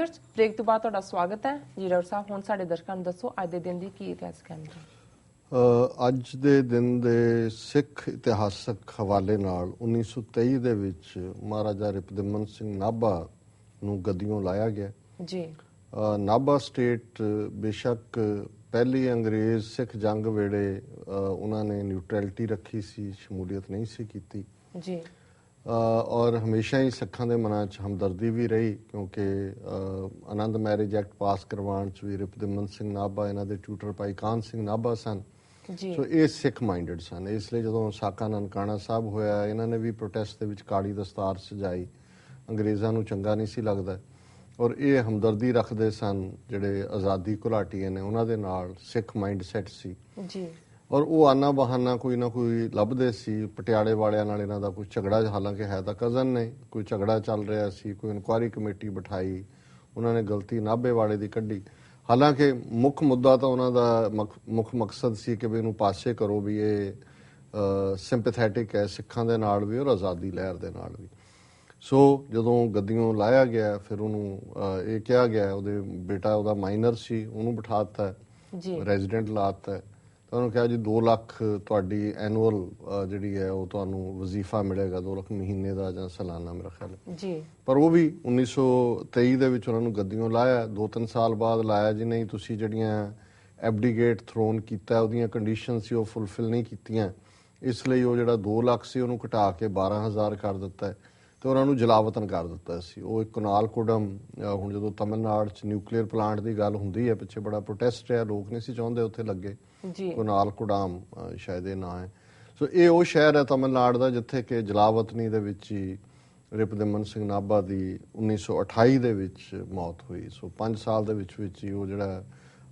Viewers break ਤੋਂ ਬਾਅਦ ਤੁਹਾਡਾ ਸਵਾਗਤ ਹੈ ਜੀ। ਡਾਕਟਰ ਸਾਹਿਬ ਹੁਣ ਸਾਡੇ ਦਰਸ਼ਕਾਂ ਨੂੰ ਦੱਸੋ ਅੱਜ ਦੇ ਦਿਨ ਦੀ ਕੀ ਇਤਿਹਾਸ ਕਹਿੰਦੇ। ਅੱਜ ਦੇ ਦਿਨ ਦੇ ਸਿੱਖ ਇਤਿਹਾਸਕ ਹਵਾਲੇ ਨਾਲ 1923 ਦੇ ਵਿੱਚ ਮਹਾਰਾਜਾ ਰਿਪੁਦਮਨ ਸਿੰਘ ਨਾਭਾ ਨੂੰ ਗੱਦੀਓਂ ਲਾਇਆ ਗਿਆ ਜੀ। ਨਾਭਾ ਸਟੇਟ ਬੇਸ਼ੱਕ ਪਹਿਲੀ ਅੰਗਰੇਜ਼ ਸਿੱਖ ਜੰਗ ਵੇਲੇ ਉਹਨਾਂ ਨੇ ਨਿਊਟਰੈਲਿਟੀ ਰੱਖੀ ਸੀ, ਸ਼ਮੂਲੀਅਤ ਨਹੀਂ ਸੀ ਕੀਤੀ ਜੀ। ਔਰ ਹਮੇਸ਼ਾ ਹੀ ਸਿੱਖਾਂ ਦੇ ਮਨਾਂ 'ਚ ਹਮਦਰਦੀ ਵੀ ਰਹੀ ਕਿਉਂਕਿ ਆਨੰਦ ਮੈਰਿਜ ਐਕਟ ਪਾਸ ਕਰਵਾਉਣ 'ਚ ਵੀ ਰਿਪੁਦਮਨ ਸਿੰਘ ਨਾਭਾ ਇਹਨਾਂ ਦੇ ਟਿਊਟਰ ਭਾਈ ਕਾਹਨ ਸਿੰਘ ਨਾਭਾ ਸਨ। ਸੋ ਇਹ ਸਿੱਖ ਮਾਈਂਡਡ ਸਨ। ਇਸ ਲਈ ਜਦੋਂ ਸਾਕਾ ਨਨਕਾਣਾ ਸਾਹਿਬ ਹੋਇਆ ਇਹਨਾਂ ਨੇ ਵੀ ਪ੍ਰੋਟੈਸਟ ਦੇ ਵਿੱਚ ਕਾਲੀ ਦਸਤਾਰ ਸਜਾਈ। ਅੰਗਰੇਜ਼ਾਂ ਨੂੰ ਚੰਗਾ ਨਹੀਂ ਸੀ ਲੱਗਦਾ ਔਰ ਇਹ ਹਮਦਰਦੀ ਰੱਖਦੇ ਸਨ ਜਿਹੜੇ ਆਜ਼ਾਦੀ ਘੁਲਾਟੀਏ ਨੇ ਉਹਨਾਂ ਦੇ ਨਾਲ। ਸਿੱਖ ਮਾਈਂਡ ਸੈਟ ਸੀ ਜੀ। ਔਰ ਉਹ ਆਨਾ ਬਹਾਨਾ ਕੋਈ ਨਾ ਕੋਈ ਲੱਭਦੇ ਸੀ। ਪਟਿਆਲੇ ਵਾਲਿਆਂ ਨਾਲ ਇਹਨਾਂ ਦਾ ਕੋਈ ਝਗੜਾ, ਹਾਲਾਂਕਿ ਹੈ ਤਾਂ ਕਜ਼ਨ ਨੇ, ਕੋਈ ਝਗੜਾ ਚੱਲ ਰਿਹਾ ਸੀ, ਕੋਈ ਇਨਕੁਆਇਰੀ ਕਮੇਟੀ ਬਿਠਾਈ, ਉਹਨਾਂ ਨੇ ਗਲਤੀ ਨਾਭੇ ਵਾਲੇ ਦੀ ਕੱਢੀ। ਹਾਲਾਂਕਿ ਮੁੱਖ ਮੁੱਦਾ ਤਾਂ ਉਹਨਾਂ ਦਾ ਮੁੱਖ ਮਕਸਦ ਸੀ ਕਿ ਵੀ ਇਹਨੂੰ ਪਾਸੇ ਕਰੋ, ਵੀ ਇਹ ਸਿੰਪੈਥੈਟਿਕ ਹੈ ਸਿੱਖਾਂ ਦੇ ਨਾਲ ਵੀ ਔਰ ਆਜ਼ਾਦੀ ਲਹਿਰ ਦੇ ਨਾਲ ਵੀ। ਸੋ ਜਦੋਂ ਗੱਦੀਓਂ ਲਾਇਆ ਗਿਆ ਫਿਰ ਉਹਨੂੰ ਇਹ ਕਿਹਾ ਗਿਆ, ਉਹਦੇ ਬੇਟਾ ਉਹਦਾ ਮਾਈਨਰ ਸੀ ਉਹਨੂੰ ਬਿਠਾ ਦਿੱਤਾ, ਰੈਜ਼ੀਡੈਂਟ ਲਾ ਦਿੱਤਾ। ਤਾਂ ਉਹਨੂੰ ਕਿਹਾ ਜੀ 2 ਲੱਖ ਤੁਹਾਡੀ ਐਨੂਅਲ ਜਿਹੜੀ ਹੈ ਉਹ ਤੁਹਾਨੂੰ ਵਜ਼ੀਫਾ ਮਿਲੇਗਾ, 2 ਲੱਖ ਮਹੀਨੇ ਦਾ ਜਾਂ ਸਾਲਾਨਾ ਮੇਰਾ ਖਿਆਲ ਜੀ। ਪਰ ਉਹ ਵੀ 1923 ਦੇ ਵਿੱਚ ਉਹਨਾਂ ਨੂੰ ਗੱਦੀਓਂ ਲਾਇਆ। 2-3 ਸਾਲ ਬਾਅਦ ਲਾਇਆ ਜੀ ਨਹੀਂ ਤੁਸੀਂ ਜਿਹੜੀਆਂ ਐਬਡੀਗੇਟ ਥਰੋਨ ਕੀਤਾ ਉਹਦੀਆਂ ਕੰਡੀਸ਼ਨ ਸੀ ਉਹ ਫੁੱਲਫਿਲ ਨਹੀਂ ਕੀਤੀਆਂ, ਇਸ ਲਈ ਉਹ ਜਿਹੜਾ 2 ਲੱਖ ਸੀ ਉਹਨੂੰ ਘਟਾ ਕੇ 12,000 ਕਰ ਦਿੱਤਾ ਤੇ ਉਹਨਾਂ ਨੂੰ ਜਲਾਵਤਨ ਕਰ ਦਿੱਤਾ ਸੀ। ਉਹ ਇੱਕ ਕੁਨਾਲਕੁਡਮ, ਹੁਣ ਜਦੋਂ ਤਮਿਲਨਾਡੂ 'ਚ ਨਿਊਕਲੀਅਰ ਪਲਾਂਟ ਦੀ ਗੱਲ ਹੁੰਦੀ ਹੈ ਪਿੱਛੇ ਬੜਾ ਪ੍ਰੋਟੈਸਟ ਰਿਹਾ, ਲੋਕ ਨਹੀਂ ਸੀ ਚਾਹੁੰਦੇ ਉੱਥੇ ਲੱਗੇ, ਕੁਨਾਲਕੁਡਮ ਸ਼ਾਇਦ ਇਹ ਨਾਂ ਹੈ। ਸੋ ਇਹ ਉਹ ਸ਼ਹਿਰ ਹੈ ਤਮਿਲਨਾਡੂ ਦਾ ਜਿੱਥੇ ਕਿ ਜਲਾਵਤਨੀ ਦੇ ਵਿੱਚ ਹੀ ਰਿਪੁਦਮਨ ਸਿੰਘ ਨਾਭਾ ਦੀ 1928 ਦੇ ਵਿੱਚ ਮੌਤ ਹੋਈ। ਸੋ 5 ਸਾਲ ਦੇ ਵਿੱਚ ਹੀ ਉਹ ਜਿਹੜਾ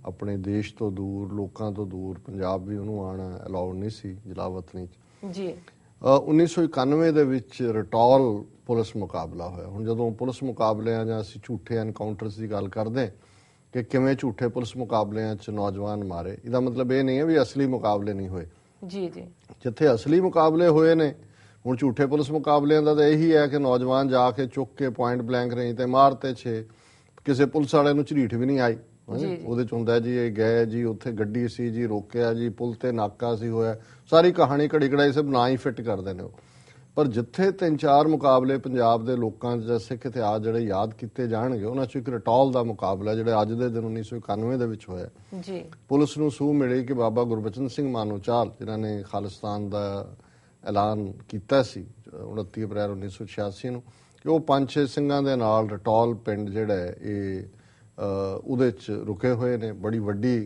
ਆਪਣੇ ਦੇਸ਼ ਤੋਂ ਦੂਰ, ਲੋਕਾਂ ਤੋਂ ਦੂਰ, ਪੰਜਾਬ ਵੀ ਉਹਨੂੰ ਆਉਣਾ ਅਲਾਉਡ ਨਹੀਂ ਸੀ ਜਲਾਵਤਨੀ 'ਚ ਜੀ। 1991 ਦੇ ਵਿੱਚ ਰਟੌਲ ਪੁਲਿਸ ਮੁਕਾਬਲਾ ਹੋਇਆ। ਹੁਣ ਜਦੋਂ ਪੁਲਿਸ ਮੁਕਾਬਲਿਆਂ ਜਾਂ ਅਸੀਂ ਝੂਠੇ ਐਨਕਾਊਂਟਰਸ ਦੀ ਗੱਲ ਕਰਦੇ ਕਿ ਕਿਵੇਂ ਝੂਠੇ ਪੁਲਿਸ ਮੁਕਾਬਲਿਆਂ 'ਚ ਨੌਜਵਾਨ ਮਾਰੇ, ਇਹਦਾ ਮਤਲਬ ਇਹ ਨਹੀਂ ਹੈ ਵੀ ਅਸਲੀ ਮੁਕਾਬਲੇ ਨਹੀਂ ਹੋਏ ਜੀ। ਜਿੱਥੇ ਅਸਲੀ ਮੁਕਾਬਲੇ ਹੋਏ ਨੇ, ਹੁਣ ਝੂਠੇ ਪੁਲਿਸ ਮੁਕਾਬਲਿਆਂ ਦਾ ਤਾਂ ਇਹੀ ਹੈ ਕਿ ਨੌਜਵਾਨ ਜਾ ਕੇ ਚੁੱਕ ਕੇ ਪੁਆਇੰਟ ਬਲੈਂਕ ਰੇਂਜ ਤੇ ਮਾਰਤੇ 6, ਕਿਸੇ ਪੁਲਿਸ ਵਾਲੇ ਨੂੰ ਝਰੀਟ ਵੀ ਨਹੀਂ ਆਈ। ਉਹਦੇ 'ਚ ਹੁੰਦਾ ਜੀ ਇਹ ਗਏ ਜੀ ਉੱਥੇ ਗੱਡੀ ਸੀ ਜੀ, ਰੋਕਿਆ ਜੀ, ਪੁਲ ਤੇ ਨਾਕਾ ਸੀ ਹੋਇਆ, ਸਾਰੀ ਕਹਾਣੀ ਘੜੀ ਘੜਾਈ ਸਭ ਨਾ ਹੀ ਫਿੱਟ ਕਰਦੇ ਨੇ ਉਹ। ਪਰ ਜਿੱਥੇ 3-4 ਮੁਕਾਬਲੇ ਪੰਜਾਬ ਦੇ ਲੋਕਾਂ ਦੇ ਸਿੱਖ ਇਤਿਹਾਸ ਜਿਹੜੇ ਯਾਦ ਕੀਤੇ ਜਾਣਗੇ ਉਹਨਾਂ 'ਚੋਂ ਇੱਕ ਰਟੌਲ ਦਾ ਮੁਕਾਬਲਾ ਜਿਹੜਾ ਅੱਜ ਦੇ ਦਿਨ 1991 ਦੇ ਵਿੱਚ ਹੋਇਆ ਜੀ। ਪੁਲਿਸ ਨੂੰ ਸੂਹ ਮਿਲੀ ਕਿ ਬਾਬਾ ਗੁਰਬਚਨ ਸਿੰਘ ਮਾਨੋਚਾਲ ਜਿਨ੍ਹਾਂ ਨੇ ਖਾਲਿਸਤਾਨ ਦਾ ਐਲਾਨ ਕੀਤਾ ਸੀ 29 ਅਪ੍ਰੈਲ 1986 ਨੂੰ, ਕਿ ਉਹ 5-6 ਸਿੰਘਾਂ ਦੇ ਨਾਲ ਰਟੌਲ ਪਿੰਡ ਜਿਹੜਾ ਹੈ ਇਹ ਉਹਦੇ 'ਚ ਰੁਕੇ ਹੋਏ ਨੇ। ਬੜੀ ਵੱਡੀ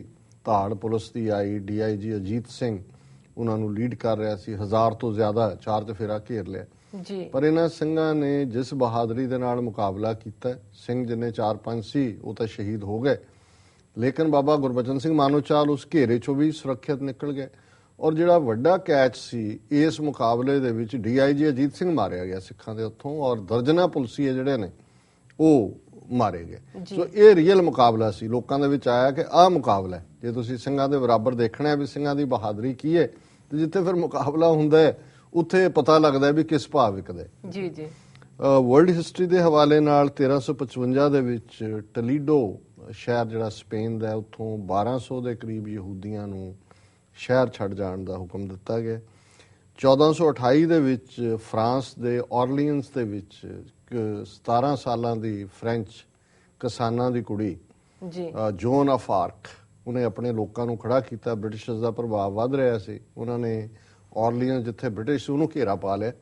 ਧਾੜ ਪੁਲਿਸ ਦੀ ਆਈ, DIG ਅਜੀਤ ਸਿੰਘ ਉਹਨਾਂ ਨੂੰ ਲੀਡ ਕਰ ਰਿਹਾ ਸੀ, 1000 ਤੋਂ ਜ਼ਿਆਦਾ 4 ਚੁਫੇਰਾ ਘੇਰ ਲਿਆ ਜੀ। ਪਰ ਇਹਨਾਂ ਸਿੰਘਾਂ ਨੇ ਜਿਸ ਬਹਾਦਰੀ ਦੇ ਨਾਲ ਮੁਕਾਬਲਾ ਕੀਤਾ, ਸਿੰਘ ਜਿੰਨੇ 4-5 ਸੀ ਉਹ ਤਾਂ ਸ਼ਹੀਦ ਹੋ ਗਏ, ਲੇਕਿਨ ਬਾਬਾ ਗੁਰਬਚਨ ਸਿੰਘ ਮਾਨੋਚਾਲ ਉਸ ਘੇਰੇ 'ਚੋਂ ਵੀ ਸੁਰੱਖਿਅਤ ਨਿਕਲ ਗਏ। ਔਰ ਜਿਹੜਾ ਵੱਡਾ ਕੈਚ ਸੀ ਇਸ ਮੁਕਾਬਲੇ ਦੇ ਵਿੱਚ DIG ਅਜੀਤ ਸਿੰਘ ਮਾਰਿਆ ਗਿਆ ਸਿੱਖਾਂ ਦੇ ਹੱਥੋਂ ਔਰ ਦਰਜਨਾਂ ਪੁਲਸੀਏ ਜਿਹੜੇ ਨੇ ਉਹ ਮਾਰੇ ਗਏ। ਸੋ ਇਹ ਰੀਅਲ ਮੁਕਾਬਲਾ ਸੀ। ਲੋਕਾਂ ਦੇ ਵਿੱਚ ਆਇਆ ਕਿ ਆਹ ਮੁਕਾਬਲਾ ਜੇ ਤੁਸੀਂ ਸਿੰਘਾਂ ਦੇ ਬਰਾਬਰ ਦੇਖਣਾ ਵੀ ਸਿੰਘਾਂ ਦੀ ਬਹਾਦਰੀ ਕੀ ਹੈ, ਤੇ ਜਿੱਥੇ ਫਿਰ ਮੁਕਾਬਲਾ ਹੁੰਦਾ ਹੈ ਉੱਥੇ ਪਤਾ ਲੱਗਦਾ ਵੀ ਕਿਸ ਭਾਅ ਵਿਕਦਾ ਜੀ ਜੀ। ਵਰਲਡ ਹਿਸਟਰੀ ਦੇ ਹਵਾਲੇ ਨਾਲ 1355 ਦੇ ਵਿੱਚ ਟਲੀਡੋ ਸ਼ਹਿਰ ਜਿਹੜਾ ਸਪੇਨ ਦਾ, ਉੱਥੋਂ 1200 ਦੇ ਕਰੀਬ ਯਹੂਦੀਆਂ ਨੂੰ ਸ਼ਹਿਰ ਛੱਡ ਜਾਣ ਦਾ ਹੁਕਮ ਦਿੱਤਾ ਗਿਆ। 1428 ਦੇ ਵਿੱਚ ਫਰਾਂਸ ਦੇ ਔਰਲੀਅਨਸ ਦੇ ਵਿੱਚ 17 ਸਾਲਾਂ ਦੀ ਫ੍ਰੈਂਚ ਕਿਸਾਨਾਂ ਦੀ ਕੁੜੀ ਜੋਨ ਆਫ ਆਰਕ, ਉਹਨੇ ਆਪਣੇ ਲੋਕਾਂ ਨੂੰ ਖੜਾ ਕੀਤਾ। ਬ੍ਰਿਟਿਸ਼ਰਸ ਦਾ ਪ੍ਰਭਾਵ ਵੱਧ ਰਿਹਾ ਸੀ, ਉਹਨਾਂ ਨੇ ਔਰਲੀਅਨਸ ਜਿੱਥੇ ਬ੍ਰਿਟਿਸ਼ ਉਹਨੂੰ ਘੇਰਾ ਪਾ ਲਿਆ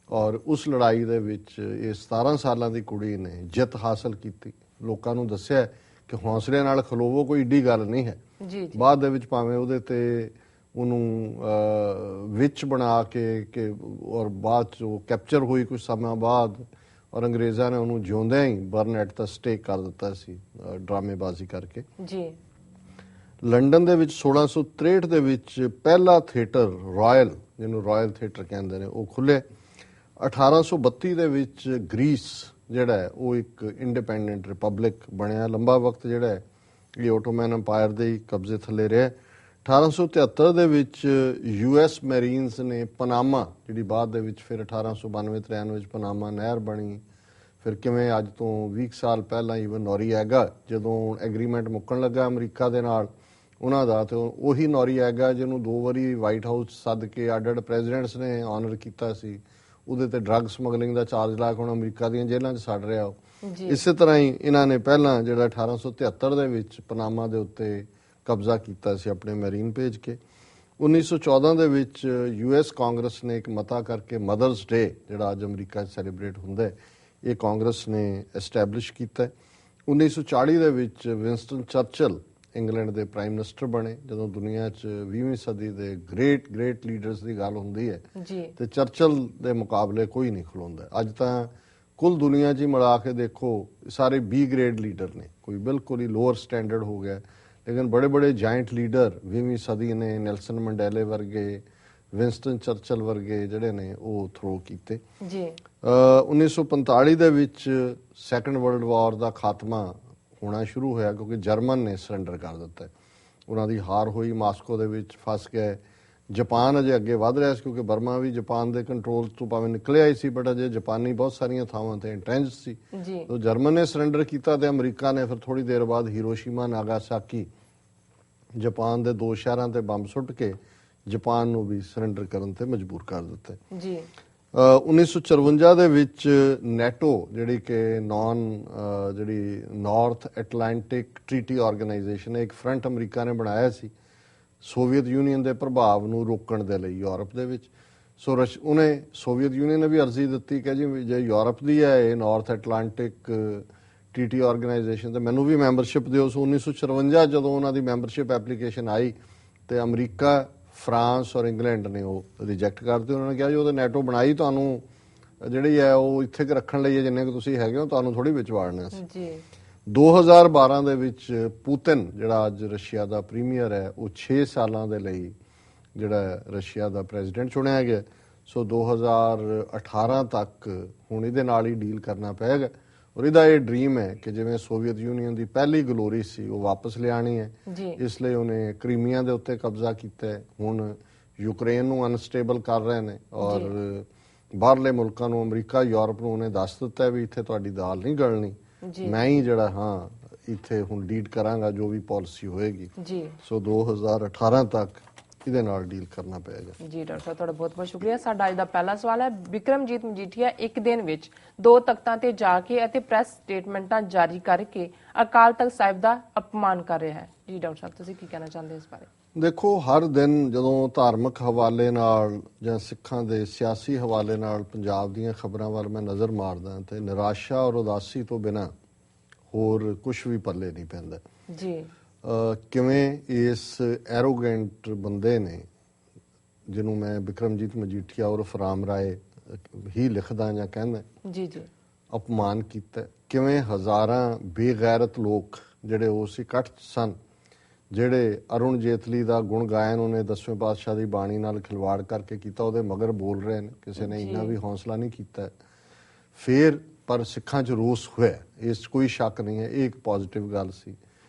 ਔਰ ਉਸ ਲੜਾਈ ਦੇ ਵਿੱਚ ਇਹ 17 ਸਾਲਾਂ ਦੀ ਕੁੜੀ ਨੇ ਜਿੱਤ ਹਾਸਲ ਕੀਤੀ। ਲੋਕਾਂ ਨੂੰ ਦੱਸਿਆ ਕਿ ਹੌਸਲੇ ਨਾਲ ਖਲੋਵੋ, ਕੋਈ ਏਡੀ ਗੱਲ ਨਹੀਂ ਹੈ। ਬਾਅਦ ਦੇ ਵਿੱਚ ਭਾਵੇਂ ਉਹਦੇ ਤੇ ਉਹਨੂੰ ਵਿੱਚ ਬਣਾ ਕੇ ਔਰ ਬਾਅਦ 'ਚ ਉਹ ਕੈਪਚਰ ਹੋਈ ਕੁਝ ਸਮਾਂ ਬਾਅਦ ਔਰ ਅੰਗਰੇਜ਼ਾਂ ਨੇ ਉਹਨੂੰ ਜਿਉਂਦਿਆਂ ਹੀ ਬਰਨ ਐਟ ਦਾ ਸਟੇਕ ਕਰ ਦਿੱਤਾ ਸੀ ਡਰਾਮੇਬਾਜ਼ੀ ਕਰਕੇ ਜੀ। ਲੰਡਨ ਦੇ ਵਿੱਚ 1663 ਦੇ ਵਿੱਚ ਪਹਿਲਾ ਥੀਏਟਰ ਰਾਇਲ, ਜਿਹਨੂੰ ਰਾਇਲ ਥੀਏਟਰ ਕਹਿੰਦੇ ਨੇ, ਉਹ ਖੁੱਲ੍ਹੇ। 1832 ਦੇ ਵਿੱਚ ਗ੍ਰੀਸ ਜਿਹੜਾ ਹੈ ਉਹ ਇੱਕ ਇੰਡੀਪੈਂਡੈਂਟ ਰਿਪਬਲਿਕ ਬਣਿਆ। ਲੰਬਾ ਵਕਤ ਜਿਹੜਾ ਹੈ ਇਹ ਓਟੋਮਨ ਅੰਪਾਇਰ ਦੇ ਹੀ ਕਬਜ਼ੇ ਥੱਲੇ ਰਿਹਾ। 1873 ਦੇ ਵਿੱਚ US ਮੈਰੀਨਸ ਨੇ ਪਨਾਮਾ, ਜਿਹੜੀ ਬਾਅਦ ਦੇ ਵਿੱਚ ਫਿਰ 1892-93 ਵਿੱਚ ਪਨਾਮਾ ਨਹਿਰ ਬਣੀ, ਫਿਰ ਕਿਵੇਂ ਅੱਜ ਤੋਂ 20 ਸਾਲ ਪਹਿਲਾਂ ਈਵਨ ਨੋਰੀਐਗਾ ਜਦੋਂ ਐਗਰੀਮੈਂਟ ਮੁੱਕਣ ਲੱਗਾ ਅਮਰੀਕਾ ਦੇ ਨਾਲ ਉਹਨਾਂ ਦਾ, ਤੇ ਉਹੀ ਨੋਰੀਐਗਾ ਜਿਹਨੂੰ 2 ਵਾਰੀ ਵਾਈਟ ਹਾਊਸ ਸੱਦ ਕੇ ਅੱਡ ਪ੍ਰੈਜ਼ੀਡੈਂਟਸ ਨੇ ਆਨਰ ਕੀਤਾ ਸੀ, ਉਹਦੇ ਤੇ ਡਰੱਗ ਸਮਗਲਿੰਗ ਦਾ ਚਾਰਜ ਲਾ ਕੇ ਹੁਣ ਅਮਰੀਕਾ ਦੀਆਂ ਜੇਲ੍ਹਾਂ 'ਚ ਸੜ ਰਿਹਾ ਉਹ। ਇਸੇ ਤਰ੍ਹਾਂ ਹੀ ਇਹਨਾਂ ਨੇ ਪਹਿਲਾਂ ਜਿਹੜਾ 1873 ਦੇ ਵਿੱਚ ਪਨਾਮਾ ਦੇ ਉੱਤੇ ਕਬਜ਼ਾ ਕੀਤਾ ਸੀ ਆਪਣੇ ਮੈਰੀਨ ਭੇਜ ਕੇ। 1914 ਦੇ ਵਿੱਚ US ਕਾਂਗਰਸ ਨੇ ਇੱਕ ਮਤਾ ਕਰਕੇ ਮਦਰਸ ਡੇ ਜਿਹੜਾ ਅੱਜ ਅਮਰੀਕਾ 'ਚ ਸੈਲੀਬ੍ਰੇਟ ਹੁੰਦਾ ਹੈ, ਇਹ ਕਾਂਗਰਸ ਨੇ ਐਸਟੈਬਲਿਸ਼ ਕੀਤਾ। 1940 ਦੇ ਵਿੱਚ ਵਿੰਸਟਨ ਚਰਚਿਲ ਇੰਗਲੈਂਡ ਦੇ ਪ੍ਰਾਈਮ ਮਿਨਿਸਟਰ ਬਣੇ। ਜਦੋਂ ਦੁਨੀਆ 'ਚ 20ਵੀਂ ਸਦੀ ਦੇ ਗ੍ਰੇਟ ਲੀਡਰਸ ਦੀ ਗੱਲ ਹੁੰਦੀ ਹੈ ਤੇ ਚਰਚਿਲ ਦੇ ਮੁਕਾਬਲੇ ਕੋਈ ਨਹੀਂ ਖਲੋਂਦਾ। ਅੱਜ ਤਾਂ ਕੁੱਲ ਦੁਨੀਆ 'ਚ ਹੀ ਮਿਲਾ ਕੇ ਦੇਖੋ ਸਾਰੇ B ਗ੍ਰੇਡ ਲੀਡਰ ਨੇ, ਕੋਈ ਬਿਲਕੁਲ ਹੀ ਲੋਅਰ ਸਟੈਂਡਰਡ ਹੋ ਗਿਆ, ਲੇਕਿਨ ਬੜੇ ਜਾਇੰਟ ਲੀਡਰ 20ਵੀਂ ਸਦੀ ਨੇ ਨੈਲਸਨ ਮੰਡੇਲੇ ਵਰਗੇ, ਵਿੰਸਟਨ ਚਰਚਿਲ ਵਰਗੇ ਜਿਹੜੇ ਨੇ ਉਹ ਥਰੋ ਕੀਤੇ। 1945 ਦੇ ਵਿੱਚ ਸੈਕੰਡ ਵਰਲਡ ਵਾਰ ਦਾ ਖਾਤਮਾ ਹੋਣਾ ਸ਼ੁਰੂ ਹੋਇਆ ਕਿਉਂਕਿ ਜਰਮਨ ਨੇ ਸਰੈਂਡਰ ਕਰ ਦਿੱਤਾ। ਉਹਨਾਂ ਦੀ ਹਾਰ ਹੋਈ, ਮਾਸਕੋ ਦੇ ਵਿੱਚ ਫਸ ਗਏ। ਜਾਪਾਨ ਅਜੇ ਅੱਗੇ ਵਧ ਰਿਹਾ ਸੀ ਕਿਉਂਕਿ ਬਰਮਾ ਵੀ ਜਾਪਾਨ ਦੇ ਕੰਟਰੋਲ ਤੋਂ ਭਾਵੇਂ ਨਿਕਲਿਆ ਹੀ ਸੀ, ਬਟ ਅਜੇ ਜਾਪਾਨੀ ਬਹੁਤ ਸਾਰੀਆਂ ਥਾਵਾਂ ਤੇ ਇੰਟਰੈਂਚ ਸੀ। ਤਾਂ ਜਰਮਨ ਨੇ ਸਰੈਂਡਰ ਕੀਤਾ ਤੇ ਅਮਰੀਕਾ ਨੇ ਫਿਰ ਥੋੜੀ ਦੇਰ ਬਾਅਦ ਹੀਰੋਸ਼ੀਮਾ ਨਾਗਾਸਾਕੀ ਜਾਪਾਨ ਦੇ 2 ਸ਼ਹਿਰਾਂ ਤੇ ਬੰਬ ਸੁੱਟ ਕੇ ਜਾਪਾਨ ਨੂੰ ਵੀ ਸਰੈਂਡਰ ਕਰਨ ਤੇ ਮਜਬੂਰ ਕਰ ਦਿੱਤਾ। 1954 ਦੇ ਵਿੱਚ ਨੈਟੋ ਜਿਹੜੀ ਕਿ ਜਿਹੜੀ ਨਾਰਥ ਐਟਲਾਂਟਿਕ ਟ੍ਰੀਟੀ ਆਰਗੇਨਾਈਜੇਸ਼ਨ ਹੈ, ਇੱਕ ਫਰੰਟ ਅਮਰੀਕਾ ਨੇ ਬਣਾਇਆ ਸੀ ਸੋਵੀਅਤ ਯੂਨੀਅਨ ਦੇ ਪ੍ਰਭਾਵ ਨੂੰ ਰੋਕਣ ਦੇ ਲਈ ਯੂਰਪ ਦੇ ਵਿੱਚ। ਉਹਨੇ ਸੋਵੀਅਤ ਯੂਨੀਅਨ ਨੇ ਵੀ ਅਰਜ਼ੀ ਦਿੱਤੀ ਕਿ ਜੀ ਜੇ ਯੂਰਪ ਦੀ ਹੈ ਇਹ ਨਾਰਥ ਐਟਲਾਂਟਿਕ ਟ੍ਰੀਟੀ ਆਰਗੇਨਾਈਜੇਸ਼ਨ ਤੇ ਮੈਨੂੰ ਵੀ ਮੈਂਬਰਸ਼ਿਪ ਦਿਓ। 1954 ਜਦੋਂ ਉਹਨਾਂ ਦੀ ਮੈਂਬਰਸ਼ਿਪ ਐਪਲੀਕੇਸ਼ਨ ਆਈ ਤੇ ਅਮਰੀਕਾ, ਫਰਾਂਸ ਔਰ ਇੰਗਲੈਂਡ ਨੇ ਉਹ ਰਿਜੈਕਟ ਕਰਤੇ। ਉਹਨਾਂ ਨੇ ਕਿਹਾ ਜੀ ਉਹਦੇ ਨੈਟੋ ਬਣਾਈ ਤੁਹਾਨੂੰ ਜਿਹੜੀ ਹੈ ਉਹ ਇੱਥੇ ਕਿ ਰੱਖਣ ਲਈ ਜਿੰਨੇ ਕਿ ਤੁਸੀਂ ਹੈਗੇ ਹੋ, ਤੁਹਾਨੂੰ ਥੋੜੀ ਵਿੱਚ ਵਾੜਨਾ ਸੀ। 2012 ਦੇ ਵਿੱਚ ਪੁਤਿਨ ਜਿਹੜਾ ਅੱਜ ਰਸ਼ੀਆ ਦਾ ਪ੍ਰੀਮੀਅਰ ਹੈ, ਉਹ 6 ਸਾਲਾਂ ਦੇ ਲਈ ਜਿਹੜਾ ਰਸ਼ੀਆ ਦਾ ਪ੍ਰੈਜ਼ੀਡੈਂਟ ਚੁਣਿਆ ਗਿਆ। 2018 ਤੱਕ ਹੁਣ ਇਹਦੇ ਨਾਲ ਹੀ ਡੀਲ ਕਰਨਾ ਪਏਗਾ ਔਰ ਇਹਦਾ ਇਹ ਡ੍ਰੀਮ ਹੈ ਕਿ ਜਿਵੇਂ ਸੋਵੀਅਤ ਯੂਨੀਅਨ ਦੀ ਪਹਿਲੀ ਗਲੋਰੀ ਸੀ ਉਹ ਵਾਪਸ ਲਿਆਣੀ ਹੈ। ਇਸ ਲਈ ਉਹਨੇ ਕ੍ਰੀਮੀਆ ਦੇ ਉੱਤੇ ਕਬਜ਼ਾ ਕੀਤਾ ਹੈ। ਹੁਣ ਯੂਕਰੇਨ ਨੂੰ ਅਨਸਟੇਬਲ ਕਰ ਰਹੇ ਨੇ ਔਰ ਬਾਹਰਲੇ ਮੁਲਕਾਂ ਨੂੰ, ਅਮਰੀਕਾ, ਯੂਰਪ ਨੂੰ ਉਹਨੇ ਦੱਸ ਦਿੱਤਾ ਵੀ ਇੱਥੇ ਤੁਹਾਡੀ ਦਾਲ ਨਹੀਂ ਗਲਣੀ, ਮੈਂ ਹੀ ਜਿਹੜਾ ਇੱਥੇ ਹੁਣ ਲੀਡ ਕਰਾਂਗਾ ਜੋ ਵੀ ਪਾਲਿਸੀ ਹੋਏਗੀ। 2018 ਤੱਕ ਇਹਦੇ ਨਾਲ ਡੀਲ ਕਰਨਾ ਪਏਗਾ। ਜੀ ਡਾਕਟਰ ਸਾਹਿਬ ਤੁਹਾਡਾ ਬਹੁਤ ਬਹੁਤ ਸ਼ੁਕਰੀਆ। ਸਾਡਾ ਅੱਜ ਦਾ ਪਹਿਲਾ ਸਵਾਲ ਹੈ, ਬਿਕਰਮਜੀਤ ਮਜੀਠੀਆ ਇੱਕ ਦਿਨ ਵਿੱਚ 2 ਤਖਤਾਂ ਤੇ ਜਾ ਕੇ ਅਤੇ ਪ੍ਰੈਸ ਸਟੇਟਮੈਂਟਾਂ ਜਾਰੀ ਕਰਕੇ ਅਕਾਲ ਤਖਤ ਸਾਹਿਬ ਦਾ ਅਪਮਾਨ ਕਰ ਰਿਹਾ ਹੈ। ਜੀ ਡਾਕਟਰ ਸਾਹਿਬ ਤੁਸੀਂ ਕੀ ਕਹਿਣਾ ਚਾਹੁੰਦੇ ਇਸ ਬਾਰੇ? ਦੇਖੋ, ਹਰ ਦਿਨ ਜਦੋਂ ਧਾਰਮਿਕ ਹਵਾਲੇ ਨਾਲ ਜਾਂ ਸਿੱਖਾਂ ਦੇ ਸਿਆਸੀ ਹਵਾਲੇ ਨਾਲ ਪੰਜਾਬ ਦੀਆਂ ਖਬਰਾਂ ਵੱਲ ਮੈਂ ਨਜ਼ਰ ਮਾਰਦਾ ਤੇ ਨਿਰਾਸ਼ਾ ਔਰ ਉਦਾਸੀ ਤੋਂ ਬਿਨਾਂ ਹੋਰ ਕੁਝ ਵੀ ਪੱਲੇ ਨਹੀਂ ਪੈਂਦਾ। ਜੀ ਕਿਵੇਂ ਇਸ ਐਰੋਗੈਂਟ ਬੰਦੇ ਨੇ, ਜਿਹਨੂੰ ਮੈਂ ਬਿਕਰਮਜੀਤ ਮਜੀਠੀਆ ਉਰਫ ਰਾਮ ਰਾਏ ਹੀ ਲਿਖਦਾ ਜਾਂ ਕਹਿੰਦਾ, ਅਪਮਾਨ ਕੀਤਾ। ਕਿਵੇਂ ਹਜ਼ਾਰਾਂ ਬੇਗੈਰਤ ਲੋਕ ਜਿਹੜੇ ਉਸ ਇਕੱਠ ਸਨ, ਜਿਹੜੇ ਅਰੁਣ ਜੇਤਲੀ ਦਾ ਗੁਣ ਗਾਇਨ ਉਹਨੇ 10ਵੇਂ ਪਾਤਸ਼ਾਹ ਦੀ ਬਾਣੀ ਨਾਲ ਖਿਲਵਾੜ ਕਰਕੇ ਕੀਤਾ, ਉਹਦੇ ਮਗਰ ਬੋਲ ਰਹੇ ਨੇ। ਕਿਸੇ ਨੇ ਇੰਨਾ ਵੀ ਹੌਸਲਾ ਨਹੀਂ ਕੀਤਾ। ਫਿਰ ਪਰ ਸਿੱਖਾਂ 'ਚ ਰੋਸ ਹੋਇਆ, ਇਸ 'ਚ ਕੋਈ ਸ਼ੱਕ ਨਹੀਂ ਹੈ। ਇਹ ਇੱਕ ਪੋਜ਼ਿਟਿਵ ਗੱਲ ਸੀ।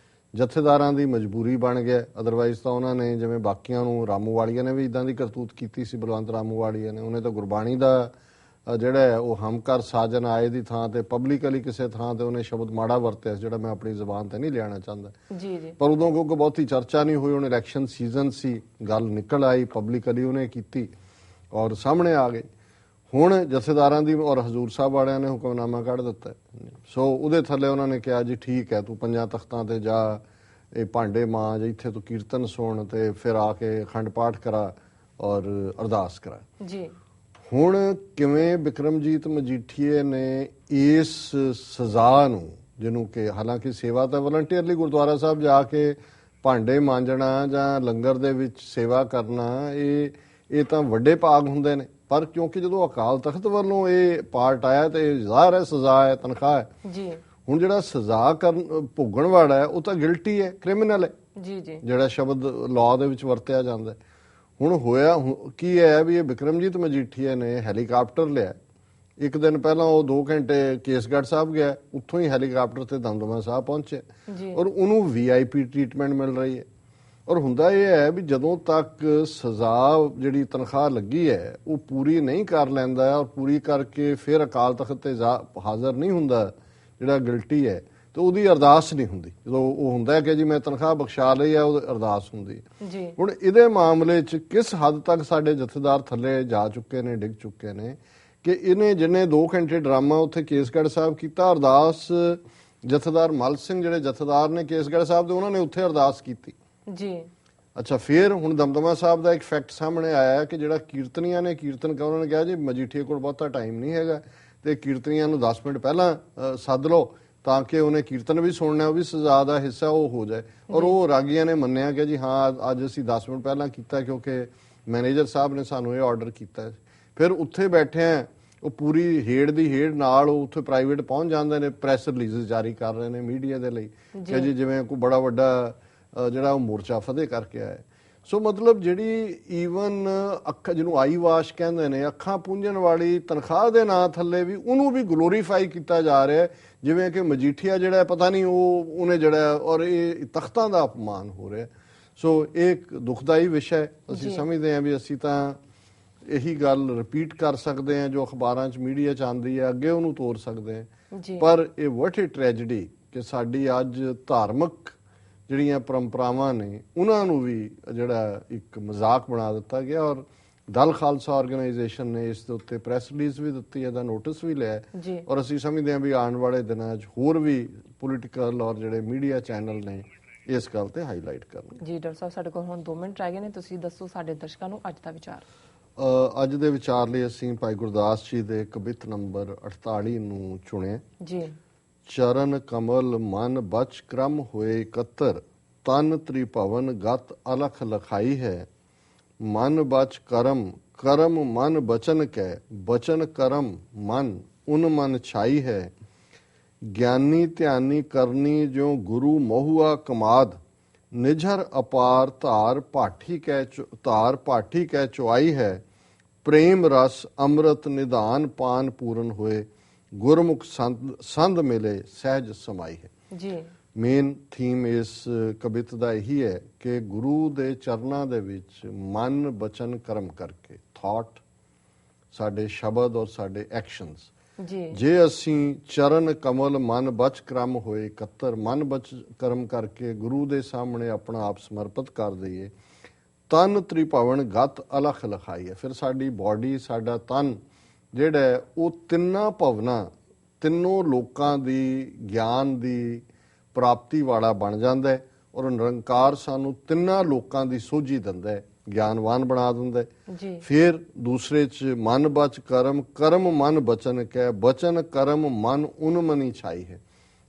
ਜਥੇਦਾਰਾਂ ਦੀ ਮਜਬੂਰੀ ਬਣ ਗਿਆ, ਅਦਰਵਾਈਜ਼ ਤਾਂ ਉਹਨਾਂ ਨੇ ਜਿਵੇਂ ਬਾਕੀਆਂ ਨੂੰ, ਰਾਮੂ ਵਾਲੀਆ ਨੇ ਵੀ ਇਦਾਂ ਦੀ ਕਰਤੂਤ ਕੀਤੀ ਸੀ, ਬਲਵੰਤ ਰਾਮੂ ਵਾਲੀਆ ਨੇ। ਉਹਨੇ ਤਾਂ ਗੁਰਬਾਣੀ ਦਾ ਜਿਹੜਾ ਹੈ ਉਹ ਹਮਕਰ ਸਾਜਨ ਆਏ ਦੀ ਥਾਂ ਤੇ ਪਬਲਿਕਲੀ ਕਿਸੇ ਥਾਂ ਤੇ ਉਹਨੇ ਸ਼ਬਦ ਮਾੜਾ ਵਰਤਿਆ, ਜਿਹੜਾ ਮੈਂ ਆਪਣੀ ਜ਼ੁਬਾਨ ਤੇ ਨਹੀਂ ਲਿਆਣਾ ਚਾਹੁੰਦਾ। ਪਰ ਉਦੋਂ ਕਿਉਂਕਿ ਬਹੁਤੀ ਚਰਚਾ ਨਹੀਂ ਹੋਈ, ਹੁਣ ਇਲੈਕਸ਼ਨ ਸੀਜ਼ਨ ਸੀ, ਗੱਲ ਨਿਕਲ ਆਈ, ਪਬਲਿਕਲੀ ਉਹਨੇ ਕੀਤੀ ਔਰ ਸਾਹਮਣੇ ਆ ਗਈ। ਹੁਣ ਜਥੇਦਾਰਾਂ ਦੀ ਔਰ ਹਜ਼ੂਰ ਸਾਹਿਬ ਵਾਲਿਆਂ ਨੇ ਹੁਕਮਨਾਮਾ ਕੱਢ ਦਿੱਤਾ। ਉਹਦੇ ਥੱਲੇ ਉਹਨਾਂ ਨੇ ਕਿਹਾ ਜੀ ਠੀਕ ਹੈ, ਤੂੰ 5 ਤਖਤਾਂ ਤੇ ਜਾ, ਇਹ ਭਾਂਡੇ ਮਾਂਜ, ਇੱਥੇ ਤੂੰ ਕੀਰਤਨ ਸੁਣ ਤੇ ਫਿਰ ਆ ਕੇ ਅਖੰਡ ਪਾਠ ਕਰਾ ਔਰ ਅਰਦਾਸ ਕਰਾ। ਹੁਣ ਕਿਵੇਂ ਬਿਕਰਮਜੀਤ ਮਜੀਠੀਏ ਨੇ ਇਸ ਸਜ਼ਾ ਨੂੰ, ਜਿਹਨੂੰ ਕਿ ਹਾਲਾਂਕਿ ਸੇਵਾ ਤਾਂ ਵਲੰਟੀਅਰਲੀ ਗੁਰਦੁਆਰਾ ਸਾਹਿਬ ਜਾ ਕੇ ਭਾਂਡੇ ਮਾਂਜਣਾ ਜਾਂ ਲੰਗਰ ਦੇ ਵਿੱਚ ਸੇਵਾ ਕਰਨਾ, ਇਹ ਤਾਂ ਵੱਡੇ ਭਾਗ ਹੁੰਦੇ ਨੇ, ਪਰ ਕਿਉਂਕਿ ਜਦੋਂ ਅਕਾਲ ਤਖਤ ਵੱਲੋਂ ਇਹ ਪਾਰਟ ਆਇਆ ਤੇ ਜ਼ਾਹਰ ਹੈ ਸਜ਼ਾ ਹੈ, ਤਨਖਾਹ ਹੈ। ਹੁਣ ਜਿਹੜਾ ਸਜ਼ਾ ਭੋਗਣ ਵਾਲਾ ਹੈ ਉਹ ਤਾਂ ਗਿਲਟੀ ਹੈ, ਕ੍ਰਿਮੀਨਲ ਹੈ, ਜਿਹੜਾ ਸ਼ਬਦ ਲਾਅ ਦੇ ਵਿੱਚ ਵਰਤਿਆ ਜਾਂਦਾ। ਹੁਣ ਹੋਇਆ ਕੀ ਹੈ ਵੀ ਇਹ ਬਿਕਰਮਜੀਤ ਮਜੀਠੀਆ ਨੇ ਹੈਲੀਕਾਪਟਰ ਲਿਆ। ਇੱਕ ਦਿਨ ਪਹਿਲਾਂ ਉਹ 2 ਘੰਟੇ ਕੇਸਗੜ੍ਹ ਸਾਹਿਬ ਗਿਆ, ਉੱਥੋਂ ਹੀ ਹੈਲੀਕਾਪਟਰ ਤੇ ਦਮਦਮਾ ਸਾਹਿਬ ਪਹੁੰਚਿਆ ਔਰ ਉਹਨੂੰ VIP ਟ੍ਰੀਟਮੈਂਟ ਮਿਲ ਰਹੀ ਹੈ। ਔਰ ਹੁੰਦਾ ਇਹ ਹੈ ਵੀ ਜਦੋਂ ਤੱਕ ਸਜ਼ਾ ਜਿਹੜੀ ਤਨਖਾਹ ਲੱਗੀ ਹੈ ਉਹ ਪੂਰੀ ਨਹੀਂ ਕਰ ਲੈਂਦਾ ਔਰ ਪੂਰੀ ਕਰਕੇ ਫਿਰ ਅਕਾਲ ਤਖਤ ਤੇ ਹਾਜ਼ਰ ਨਹੀਂ ਹੁੰਦਾ ਜਿਹੜਾ ਗਿਲਟੀ ਹੈ, ਤੇ ਉਹਦੀ ਅਰਦਾਸ ਨਹੀਂ ਹੁੰਦੀ। ਜਦੋਂ ਉਹ ਹੁੰਦਾ ਹੈ ਕਿ ਜੀ ਮੈਂ ਤਨਖਾਹ ਬਖਸ਼ਾ ਲਈ ਹੈ, ਉਹ ਅਰਦਾਸ ਹੁੰਦੀ ਹੈ ਜੀ। ਹੁਣ ਇਹਦੇ ਮਾਮਲੇ 'ਚ ਕਿਸ ਹੱਦ ਤੱਕ ਸਾਡੇ ਜਥੇਦਾਰ ਥੱਲੇ ਜਾ ਚੁੱਕੇ ਨੇ, ਡਿੱਗ ਚੁੱਕੇ ਨੇ, ਕਿ ਇਹਨੇ ਜਿਹਨੇ 2 ਘੰਟੇ ਡਰਾਮਾ ਉੱਥੇ ਕੇਸਗੜ੍ਹ ਸਾਹਿਬ ਕੀਤਾ, ਅਰਦਾਸ ਜਥੇਦਾਰ ਮਲ ਸਿੰਘ ਜਿਹੜੇ ਜਥੇਦਾਰ ਨੇ ਕੇਸਗੜ੍ਹ ਸਾਹਿਬ ਦੇ, ਉਹਨਾਂ ਨੇ ਉੱਥੇ ਅਰਦਾਸ ਕੀਤੀ ਜੀ। ਅੱਛਾ, ਫਿਰ ਹੁਣ ਦਮਦਮਾ ਸਾਹਿਬ ਦਾ ਇੱਕ ਫੈਕਟ ਸਾਹਮਣੇ ਆਇਆ ਕਿ ਜਿਹੜਾ ਕੀਰਤਨੀਆਂ ਨੇ ਕੀਰਤਨ ਕਰ, ਉਹਨਾਂ ਨੇ ਕਿਹਾ ਜੀ ਮਜੀਠੀਏ ਕੋਲ ਬਹੁਤਾ ਟਾਈਮ ਨਹੀਂ ਹੈਗਾ ਤੇ ਕੀਰਤਨੀਆਂ ਨੂੰ 10 ਮਿੰਟ ਪਹਿਲਾਂ ਸੱਦ ਲਓ ਤਾਂ ਕਿ ਉਹਨੇ ਕੀਰਤਨ ਵੀ ਸੁਣਨਾ, ਉਹ ਵੀ ਸਜ਼ਾ ਦਾ ਹਿੱਸਾ ਉਹ ਹੋ ਜਾਏ। ਔਰ ਉਹ ਰਾਗੀਆਂ ਨੇ ਮੰਨਿਆ ਕਿ ਜੀ ਹਾਂ ਅੱਜ ਅਸੀਂ 10 ਮਿੰਟ ਪਹਿਲਾਂ ਕੀਤਾ ਕਿਉਂਕਿ ਮੈਨੇਜਰ ਸਾਹਿਬ ਨੇ ਸਾਨੂੰ ਇਹ ਆਰਡਰ ਕੀਤਾ। ਫਿਰ ਉੱਥੇ ਬੈਠੇ ਆ, ਉਹ ਪੂਰੀ ਹੇੜ ਦੀ ਹੇੜ ਨਾਲ ਉਹ ਉੱਥੇ ਪ੍ਰਾਈਵੇਟ ਪਹੁੰਚ ਜਾਂਦੇ ਨੇ, ਪ੍ਰੈਸ ਰਿਲੀਜ਼ ਜਾਰੀ ਕਰ ਰਹੇ ਨੇ ਮੀਡੀਆ ਦੇ ਲਈ ਕਿ ਜੀ ਜਿਵੇਂ ਕੋਈ ਬੜਾ ਵੱਡਾ ਜਿਹੜਾ ਉਹ ਮੋਰਚਾ ਫਤਿਹ ਕਰਕੇ ਆਇਆ। ਸੋ ਮਤਲਬ ਜਿਹੜੀ ਈਵਨ ਅੱਖਾਂ ਜਿਹਨੂੰ ਆਈ ਵਾਸ਼ ਕਹਿੰਦੇ ਨੇ, ਅੱਖਾਂ ਪੂੰਝਣ ਵਾਲੀ ਤਨਖਾਹ ਦੇ ਨਾਂ ਥੱਲੇ ਵੀ ਉਹਨੂੰ ਵੀ ਗਲੋਰੀਫਾਈ ਕੀਤਾ ਜਾ ਰਿਹਾ ਜਿਵੇਂ ਕਿ ਮਜੀਠੀਆ ਜਿਹੜਾ ਪਤਾ ਨਹੀਂ ਉਹਨੇ ਜਿਹੜਾ, ਔਰ ਇਹ ਤਖਤਾਂ ਦਾ ਅਪਮਾਨ ਹੋ ਰਿਹਾ। ਸੋ ਇਹ ਇੱਕ ਦੁਖਦਾਈ ਵਿਸ਼ਾ। ਅਸੀਂ ਸਮਝਦੇ ਹਾਂ ਵੀ ਅਸੀਂ ਤਾਂ ਇਹੀ ਗੱਲ ਰਿਪੀਟ ਕਰ ਸਕਦੇ ਹਾਂ ਜੋ ਅਖਬਾਰਾਂ 'ਚ ਮੀਡੀਆ 'ਚ ਆਉਂਦੀ ਹੈ, ਅੱਗੇ ਉਹਨੂੰ ਤੋਰ ਸਕਦੇ ਹਾਂ। ਪਰ ਇਹ ਵਾਟ ਏ ਟ੍ਰੈਜਡੀ ਕਿ ਸਾਡੀ ਅੱਜ ਧਾਰਮਿਕ ਜਿਹੜੀਆਂ ਪਰੰਪਰਾਵਾਂ ਨੇ ਉਹਨਾਂ ਨੂੰ ਵੀ ਜਿਹੜਾ ਇੱਕ ਮਜ਼ਾਕ ਬਣਾ ਦਿੱਤਾ ਗਿਆ। ਔਰ ਦਲ ਖਾਲਸਾ ਆਰਗੇਨਾਈਜੇਸ਼ਨ ਨੇ ਇਸ ਦੇ ਉੱਤੇ ਪ੍ਰੈਸ ਰਿਲੀਜ਼ ਵੀ ਦਿੱਤੀ, ਇਹਦਾ ਨੋਟਿਸ ਵੀ ਲਿਆ ਔਰ ਅਸੀਂ ਸਮਝਦੇ ਹਾਂ ਵੀ ਆਉਣ ਵਾਲੇ ਦਿਨਾਂ 'ਚ ਹੋਰ ਵੀ ਪੋਲੀਟੀਕਲ ਔਰ ਜਿਹੜੇ ਮੀਡੀਆ ਚੈਨਲ ਨੇ ਇਸ ਗੱਲ ਤੇ ਹਾਈਲਾਈਟ ਕਰਨਗੇ। ਜੀ ਡਾਕਟਰ ਸਾਹਿਬ, ਸਾਡੇ ਕੋਲ ਹੁਣ 2 ਮਿੰਟ ਰਹਿ ਗਏ ਨੇ, ਤੁਸੀਂ ਦੱਸੋ ਸਾਡੇ ਦਰਸ਼ਕਾਂ ਨੂੰ ਅੱਜ ਦਾ ਵਿਚਾਰ। ਅੱਜ ਦੇ ਵਿਚਾਰ ਲਈ ਅਸੀਂ ਭਾਈ ਗੁਰਦਾਸ ਜੀ ਦੇ ਕਵਿਤ ਨੰਬਰ 48 ਨੂੰ ਚੁਣਿਆ ਜੀ। ਚਰਨ ਕਮਲ ਮਨ ਬਚ ਕ੍ਰਮ ਹੋਏ ਇਕੱਤਰ, ਤਨ ਤ੍ਰਿਭਵਨ ਗਤ ਅਲਖ ਲਖਾਈ ਹੈ। ਮਨ ਬਚ ਕਰਮ, ਕਰਮ ਮਨ ਬਚਨ ਕੈ, ਬਚਨ ਕਰਮ ਮਨ ਉਨ ਮਨ ਛਾਈ ਹੈ। ਗਿਆਨੀ ਧਿਆਨੀ ਕਰਨੀ ਜੋ ਗੁਰੂ ਮਹੁਆ ਕਮਾਦ, ਨਿਝਰ ਅਪਾਰ ਧਾਰ ਭਾਠੀ ਕੈ ਚੁਆਈ ਹੈ। ਪ੍ਰੇਮ ਰਸ ਅੰਮ੍ਰਿਤ ਨਿਧਾਨ ਪਾਨ ਪੂਰਨ ਹੋਏ, ਗੁਰਮੁਖ ਸੰਧ ਮਿਲੇ ਸਹਿਜ ਸਮਾਈ ਹੈ। ਜੀ। ਮੇਨ ਥੀਮ ਇਸ ਕਵਿਤ ਦਾ ਇਹੀ ਹੈ ਕਿ ਗੁਰੂ ਦੇ ਚਰਨਾਂ ਦੇ ਵਿੱਚ ਮਨ ਬਚਨ ਕਰਮ ਕਰਕੇ, ਥਾਟ, ਸਾਡੇ ਸ਼ਬਦ ਔਰ ਸਾਡੇ ਐਕਸ਼ਨਸ, ਜੇ ਅਸੀਂ ਚਰਨ ਕਮਲ ਮਨ ਬਚ ਕਰਮ ਹੋਏ ਇਕੱਤਰ, ਮਨ ਬਚ ਕਰਮ ਕਰਕੇ ਗੁਰੂ ਦੇ ਸਾਹਮਣੇ ਆਪਣਾ ਆਪ ਸਮਰਪਿਤ ਕਰ ਦਈਏ, ਤਨ ਤ੍ਰਿਭਵਨ ਗਤ ਅਲਖ ਲਖਾਈ ਹੈ। ਫਿਰ ਸਾਡੀ ਬਾਡੀ, ਸਾਡਾ ਤਨ ਜਿਹੜਾ ਉਹ ਤਿੰਨਾਂ ਭਵਨਾਂ, ਤਿੰਨੋਂ ਲੋਕਾਂ ਦੀ ਗਿਆਨ ਦੀ ਪ੍ਰਾਪਤੀ ਵਾਲਾ ਬਣ ਜਾਂਦਾ ਹੈ ਔਰ ਨਿਰੰਕਾਰ ਸਾਨੂੰ ਤਿੰਨਾਂ ਲੋਕਾਂ ਦੀ ਸੋਝੀ ਦਿੰਦਾ ਹੈ, ਗਿਆਨਵਾਨ ਬਣਾ ਦਿੰਦਾ ਹੈ। ਫਿਰ ਦੂਸਰੇ 'ਚ ਮਨ ਬਚ ਕਰਮ, ਕਰਮ ਮਨ ਬਚਨ ਕੈ, ਬਚਨ ਕਰਮ ਮਨ ਉਨ ਮਨੀ ਛਾਈ ਹੈ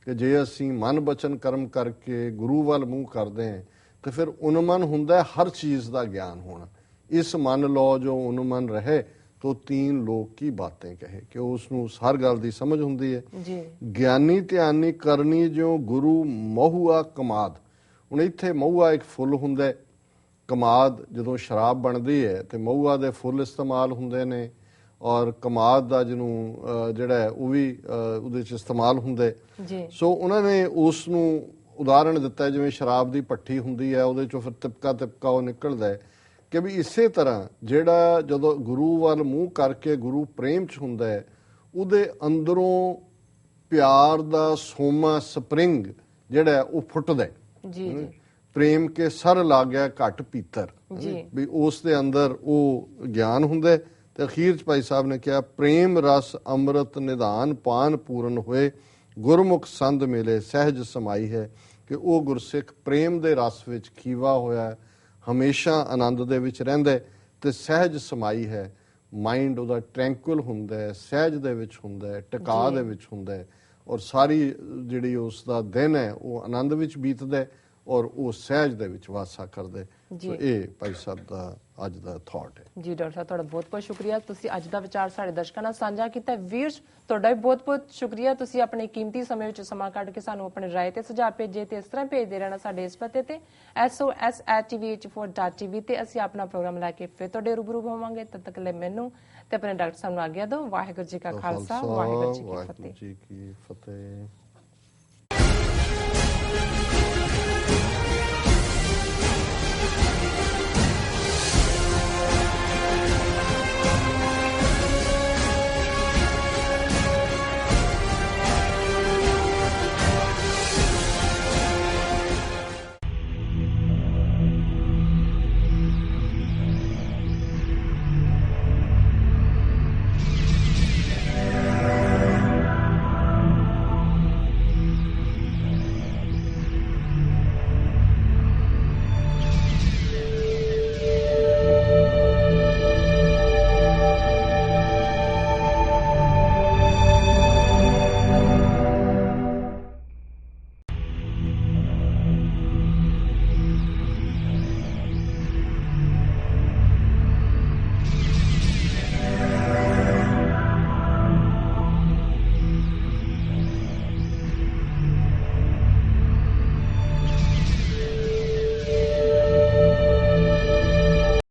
ਕਿ ਜੇ ਅਸੀਂ ਮਨ ਬਚਨ ਕਰਮ ਕਰਕੇ ਗੁਰੂ ਵੱਲ ਮੂੰਹ ਕਰਦੇ ਹਾਂ ਤੇ ਫਿਰ ਉਨਮਨ ਹੁੰਦਾ ਹਰ ਚੀਜ਼ ਦਾ ਗਿਆਨ ਹੋਣਾ। ਇਸ ਮਨ ਲੋ ਜੋ ਉਨਮਨ ਰਹੇ ਤੋ 3 ਲੋਕ ਕੀ ਬਾतें ਕਹੇ, ਕਿ ਉਸ ਨੂੰ ਹਰ ਗੱਲ ਦੀ ਸਮਝ ਹੁੰਦੀ ਹੈ। ਗਿਆਨੀ ਧਿਆਨੀ ਕਰਨੀ ਜੋ ਗੁਰੂ ਮਹੁਆ ਕਮਾਦ। ਹੁਣ ਇੱਥੇ ਮਹੁਆ ਇੱਕ ਫੁੱਲ ਹੁੰਦਾ, ਕਮਾਦ ਜਦੋਂ ਸ਼ਰਾਬ ਬਣਦੀ ਹੈ ਤੇ ਮਹੁਆ ਦੇ ਫੁੱਲ ਇਸਤੇਮਾਲ ਹੁੰਦੇ ਨੇ ਔਰ ਕਮਾਦ ਦਾ ਜਿਹਨੂੰ ਜਿਹੜਾ ਉਹ ਵੀ ਉਹਦੇ 'ਚ ਇਸਤੇਮਾਲ ਹੁੰਦਾ। ਸੋ ਉਹਨਾਂ ਨੇ ਉਸ ਨੂੰ ਉਦਾਹਰਣ ਦਿੱਤਾ ਜਿਵੇਂ ਸ਼ਰਾਬ ਦੀ ਭੱਠੀ ਹੁੰਦੀ ਹੈ, ਉਹਦੇ 'ਚੋਂ ਫਿਰ ਤਿਪਕਾ ਉਹ ਨਿਕਲਦਾ ਹੈ ਕਿ ਵੀ ਇਸੇ ਤਰ੍ਹਾਂ ਜਿਹੜਾ ਜਦੋਂ ਗੁਰੂ ਵੱਲ ਮੂੰਹ ਕਰਕੇ ਗੁਰੂ ਪ੍ਰੇਮ 'ਚ ਹੁੰਦਾ ਹੈ, ਉਹਦੇ ਅੰਦਰੋਂ ਪਿਆਰ ਦਾ ਸੋਮਾ ਸਪਰਿੰਗ ਜਿਹੜਾ ਉਹ ਫੁੱਟਦਾ। ਪ੍ਰੇਮ ਕੇ ਸਰ ਲਾਗਿਆ ਘਟ ਪੀਤਰ, ਵੀ ਉਸ ਦੇ ਅੰਦਰ ਉਹ ਗਿਆਨ ਹੁੰਦਾ। ਤੇ ਅਖੀਰ 'ਚ ਭਾਈ ਸਾਹਿਬ ਨੇ ਕਿਹਾ ਪ੍ਰੇਮ ਰਸ ਅੰਮ੍ਰਿਤ ਨਿਧਾਨ ਪਾਨ ਪੂਰਨ ਹੋਏ, ਗੁਰਮੁਖ ਸੰਧ ਮਿਲੇ ਸਹਿਜ ਸਮਾਈ ਹੈ ਕਿ ਉਹ ਗੁਰਸਿੱਖ ਪ੍ਰੇਮ ਦੇ ਰਸ ਵਿੱਚ ਖੀਵਾ ਹੋਇਆ, ਹਮੇਸ਼ਾ ਆਨੰਦ ਦੇ ਵਿੱਚ ਰਹਿੰਦਾ ਤੇ ਸਹਿਜ ਸਮਾਈ ਹੈ। ਮਾਈਂਡ ਉਹਦਾ ਟ੍ਰੈਂਕੁਅਲ ਹੁੰਦਾ ਹੈ, ਸਹਿਜ ਦੇ ਵਿੱਚ ਹੁੰਦਾ ਹੈ, ਟਿਕਾ ਦੇ ਵਿੱਚ ਹੁੰਦਾ ਹੈ ਔਰ ਸਾਰੀ ਜਿਹੜੀ ਉਸ ਦਾ ਦਿਨ ਹੈ ਉਹ ਆਨੰਦ ਵਿੱਚ ਬੀਤਦਾ ਔਰ ਉਹ ਸਹਿਜ ਦੇ ਵਿੱਚ ਵਾਸਾ ਕਰਦੇ। ਸੋ ਇਹ ਭਾਈ ਸਾਹਿਬ ਦਾ ਅੱਜ ਦਾ ਥਾਟ ਹੈ। ਜੀ ਡਾਕਟਰ ਸਾਹਿਬ, ਤੁਹਾਡਾ ਬਹੁਤ ਬਹੁਤ ਸ਼ੁਕਰੀਆ, ਤੁਸੀਂ ਅੱਜ ਦਾ ਵਿਚਾਰ ਸਾਡੇ ਦਰਸ਼ਕਾਂ ਨਾਲ ਸਾਂਝਾ ਕੀਤਾ। ਵੀਰਸ, ਤੁਹਾਡਾ ਵੀ ਬਹੁਤ ਬਹੁਤ ਸ਼ੁਕਰੀਆ, ਤੁਸੀਂ ਆਪਣੇ ਕੀਮਤੀ ਸਮੇਂ ਵਿੱਚ ਸਮਾਂ ਕੱਢ ਕੇ ਸਾਨੂੰ ਆਪਣੇ ਰਾਏ ਤੇ ਸੁਝਾਅ ਭੇਜੇ ਤੇ ਇਸ ਤਰ੍ਹਾਂ ਭੇਜਦੇ ਰਹਿਣਾ ਸਾਡੇ ਇਸ ਪਤੇ ਤੇ sos@tvh4.tv ਤੇ ਅਸੀਂ ਆਪਣਾ ਪ੍ਰੋਗਰਾਮ ਲੈ ਕੇ ਫਿਰ ਤੁਹਾਡੇ ਰੂਬਰੂ ਹੋਵਾਂਗੇ। ਤਦ ਤੱਕ ਲਈ ਮੈਨੂੰ ਤੇ ਆਪਣੇ ਡਾਕਟਰ ਸਾਹਿਬ ਨੂੰ ਆਗਿਆ ਦਿਓ। ਵਾਹਿਗੁਰੂ ਜੀ ਕਾ ਖਾਲਸਾ, ਵਾਹਿਗੁਰੂ ਜੀ ਕੀ ਫਤਿਹ।